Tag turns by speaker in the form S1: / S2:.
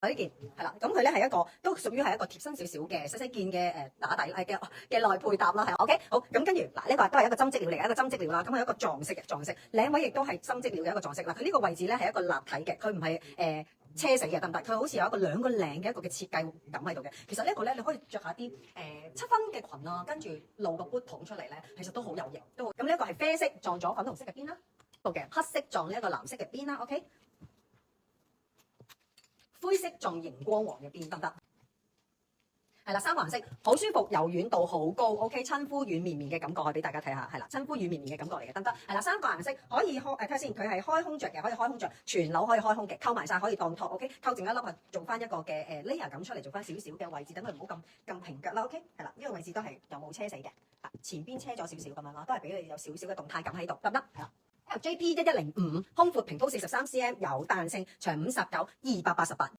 S1: 呢件係啦，咁佢咧係一個都屬於係一個貼身少少嘅細細件嘅打底嘅內配搭啦，係 OK 好，咁跟住嗱呢個都係一個針織料嚟，一個針織料啦，咁係一個撞色嘅撞色，領位亦都係針織料嘅一個撞色啦，佢呢個位置咧係一個立體嘅，佢唔係車死嘅得唔得？佢好似有一個兩個領嘅一個嘅設計感喺度嘅。其實呢一個咧你可以着下啲七分嘅裙啊，跟住露個 boot 筒出嚟咧，其實都好有型，都好。咁呢一個係啡色撞咗粉紅色嘅邊啦，好嘅黑色撞呢一個藍色嘅邊啦 ，OK。灰色撞熒光黃嘅邊得唔得？係啦，三個顏色好舒服，柔軟度好高 ，OK， 親膚軟綿綿嘅感覺，可以俾大家睇下，係啦，親膚軟綿綿嘅感覺嚟嘅，得唔得？係啦，三個顏色可以開睇下先，佢係開胸着嘅，可以開胸着，全紐可以開胸嘅，扣埋晒可以當托 ，OK， 扣剩一粒啊，做翻一個嘅layer 咁出嚟，做翻少少嘅位置，等佢唔好咁平腳啦 ，OK， 係啦，呢個位置都係又冇車死嘅，前邊車咗少少咁樣咯，都係俾你有少少嘅動態感喺度，得唔得？係啦。JP 1105，胸闊平鋪43cm，有彈性，長59，288。